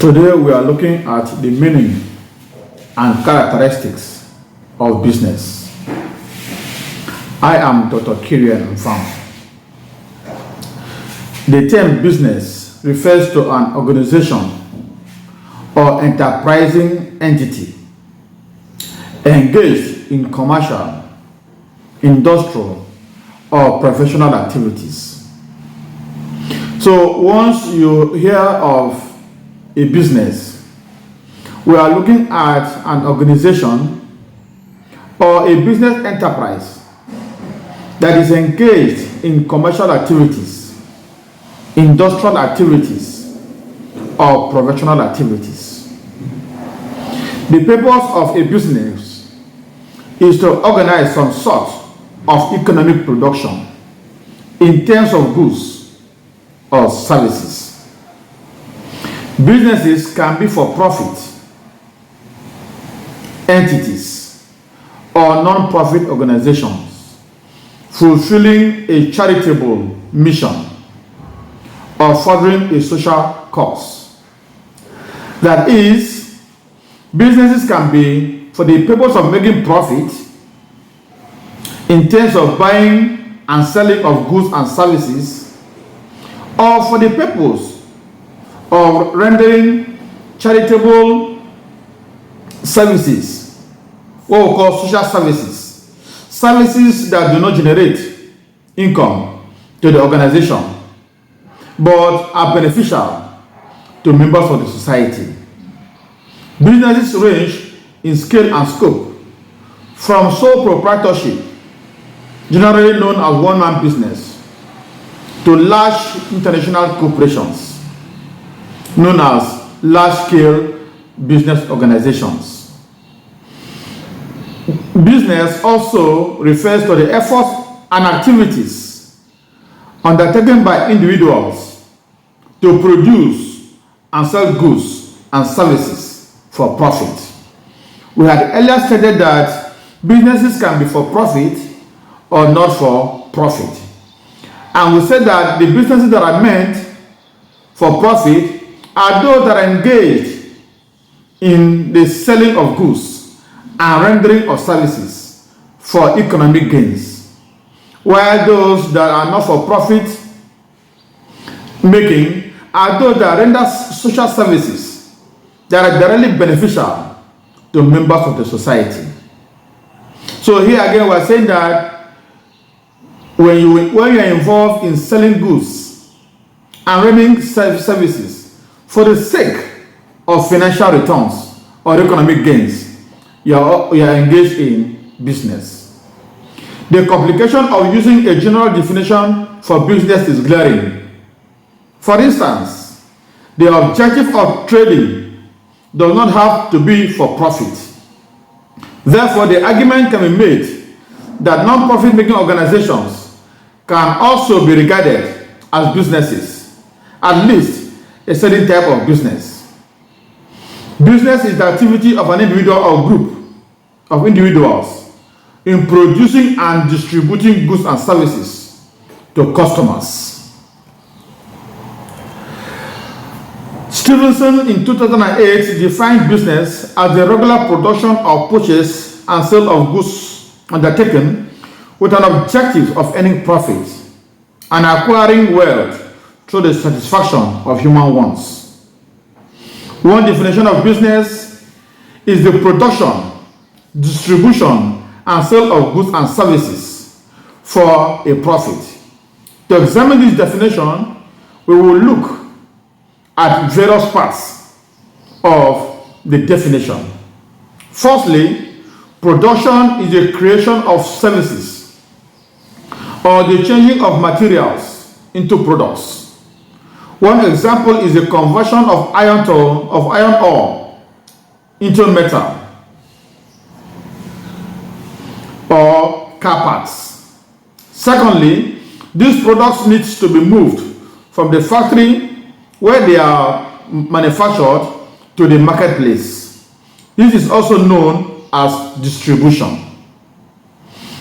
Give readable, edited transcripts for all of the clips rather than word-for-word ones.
Today we are looking at the meaning and characteristics of business. I am Dr. Kirian Mfam. The term business refers to an organization or enterprising entity engaged in commercial, industrial, or professional activities. So once you hear of a business, we are looking at an organization or a business enterprise that is engaged in commercial activities, industrial activities, or professional activities. The purpose of a business is to organize some sort of economic production in terms of goods or services. Businesses can be for-profit entities or non-profit organizations fulfilling a charitable mission or furthering a social cause. That is, businesses can be for the purpose of making profit in terms of buying and selling of goods and services, or for the purpose of rendering charitable services, what we call social services, services that do not generate income to the organization but are beneficial to members of the society. Businesses range in scale and scope from sole proprietorship, generally known as one-man business, to large international corporations known as large-scale business organizations. Business also refers to the efforts and activities undertaken by individuals to produce and sell goods and services for profit. We had earlier stated that businesses can be for profit or not for profit. And we said that the businesses that are meant for profit are those that are engaged in the selling of goods and rendering of services for economic gains, while those that are not for profit making are those that render social services that are directly beneficial to members of the society. So here again we are saying that when you are involved in selling goods and rendering services for the sake of financial returns or economic gains, you are engaged in business. The complication of using a general definition for business is glaring. For instance, the objective of trading does not have to be for profit. Therefore, the argument can be made that non-profit making organizations can also be regarded as businesses, at least a certain type of business. Business is the activity of an individual or group of individuals in producing and distributing goods and services to customers. Stevenson in 2008 defined business as the regular production or purchase and sale of goods undertaken with an objective of earning profit and acquiring wealth through the satisfaction of human wants. One definition of business is the production, distribution, and sale of goods and services for a profit. To examine this definition, we will look at various parts of the definition. Firstly, production is the creation of services or the changing of materials into products. One example is the conversion of iron ore into metal or car parts. Secondly, these products need to be moved from the factory where they are manufactured to the marketplace. This is also known as distribution.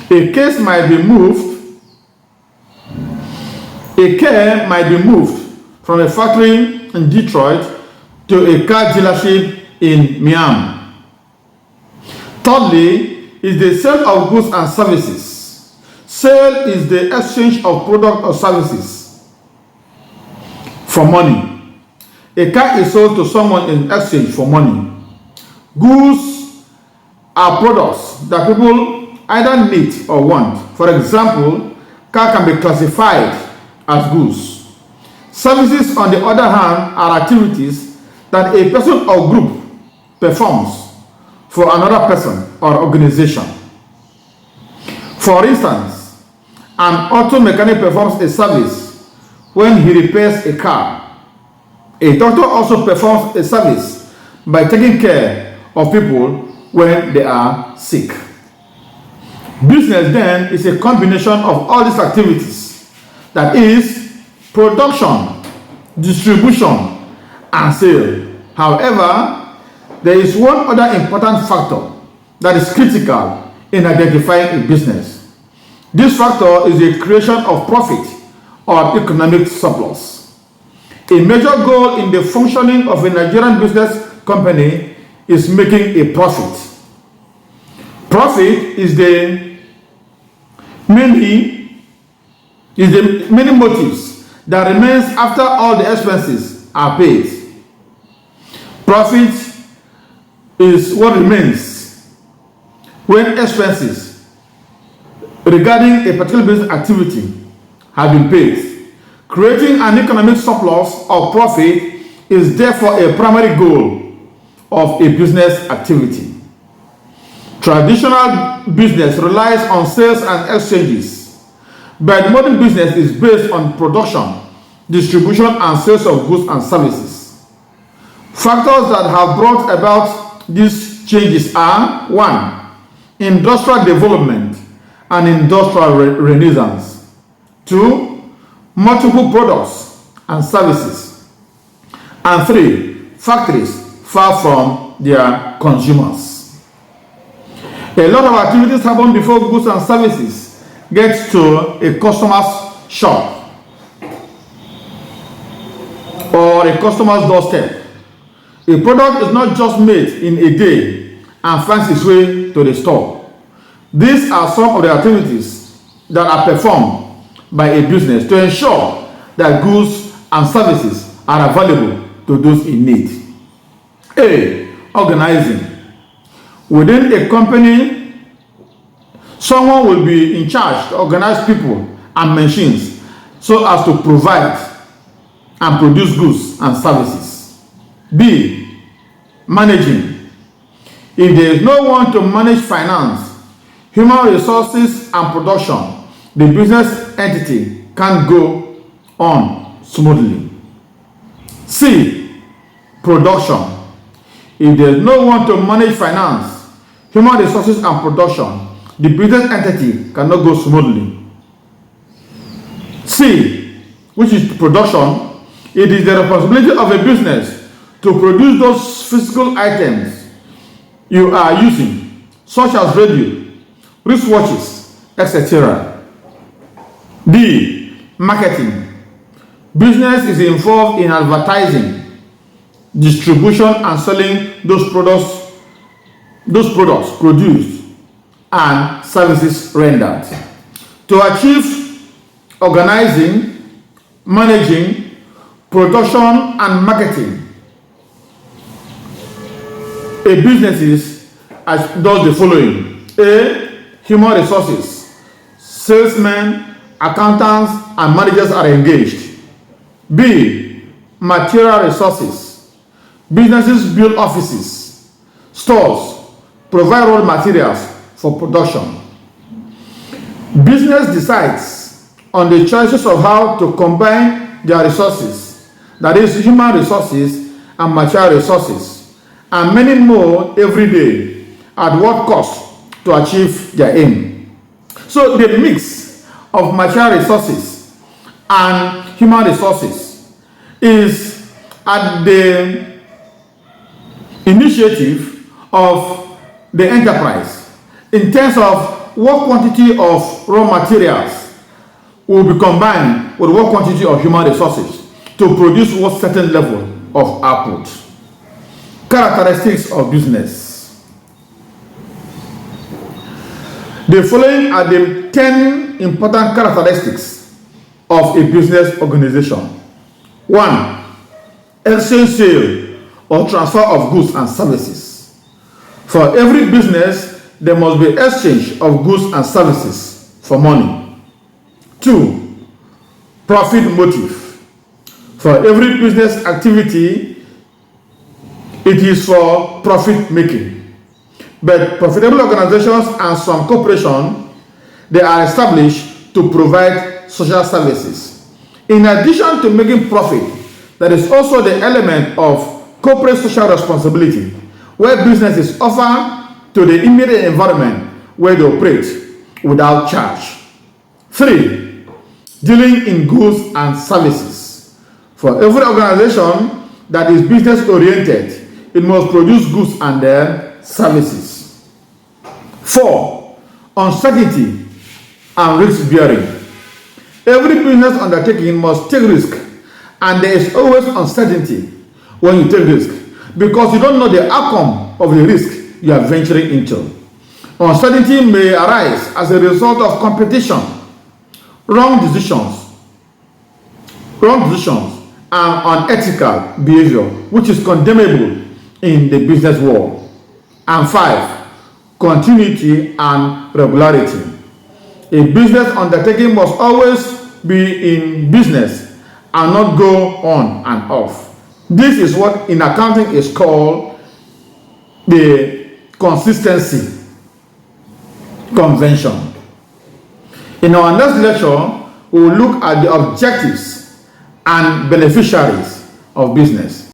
A case might be moved from a factory in Detroit to a car dealership in Miami. Thirdly, is the sale of goods and services. Sale is the exchange of products or services for money. A car is sold to someone in exchange for money. Goods are products that people either need or want. For example, car can be classified as goods. Services, on the other hand, are activities that a person or group performs for another person or organization. For instance, an auto mechanic performs a service when he repairs a car. A doctor also performs a service by taking care of people when they are sick. Business then is a combination of all these activities, that is, production, distribution, and sale. However, there is one other important factor that is critical in identifying a business. This factor is the creation of profit or economic surplus. A major goal in the functioning of a Nigerian business company is making a profit. Profit is the many motives that remains after all the expenses are paid. Profit is what remains when expenses regarding a particular business activity have been paid. Creating an economic surplus or profit is therefore a primary goal of a business activity. Traditional business relies on sales and exchanges, but modern business is based on production, distribution, and sales of goods and services. Factors that have brought about these changes are: 1. Industrial development and industrial renaissance. 2. Multiple products and services. And 3. Factories far from their consumers. A lot of activities happen before goods and services get to a customer's shop or a customer's doorstep. A product is not just made in a day and finds its way to the store. These are some of the activities that are performed by a business to ensure that goods and services are available to those in need. A. Organizing. Within a company, someone will be in charge to organize people and machines so as to provide and produce goods and services. B. Managing. If there is no one to manage finance, human resources, and production, the business entity can't go on smoothly. C. Production. If there is no one to manage finance, human resources, and production, the business entity cannot go smoothly. C, which is production, it is the responsibility of a business to produce those physical items you are using, such as radio, wristwatches, etc. D, marketing. Business is involved in advertising, distribution, and selling those products produced and services rendered. To achieve organizing, managing, production, and marketing, a business does the following: A. Human resources. Salesmen, accountants, and managers are engaged. B. Material resources. Businesses build offices, stores, provide raw materials for production. Business decides on the choices of how to combine their resources, that is, human resources and material resources, and many more every day, at what cost to achieve their aim. So the mix of material resources and human resources is at the initiative of the enterprise in terms of what quantity of raw materials will be combined with what quantity of human resources to produce what certain level of output. Characteristics of business. The following are the 10 important characteristics of a business organization. 1. Exchange sale or transfer of goods and services. For every business, there must be exchange of goods and services for money. 2. Profit motive. For every business activity, it is for profit making. But profitable organizations and some corporations, they are established to provide social services. In addition to making profit, there is also the element of corporate social responsibility, where businesses offer to the immediate environment where they operate without charge. 3. Dealing in goods and services. For every organization that is business oriented, it must produce goods and their services. 4. Uncertainty and risk bearing. Every business undertaking must take risk, and there is always uncertainty when you take risk, because you don't know the outcome of the risk you are venturing into. Uncertainty may arise as a result of competition, wrong decisions, and unethical behavior, which is condemnable in the business world. And 5. Continuity and regularity. A business undertaking must always be in business and not go on and off. This is what in accounting is called the consistency convention. In our next lecture, we will look at the objectives and beneficiaries of business.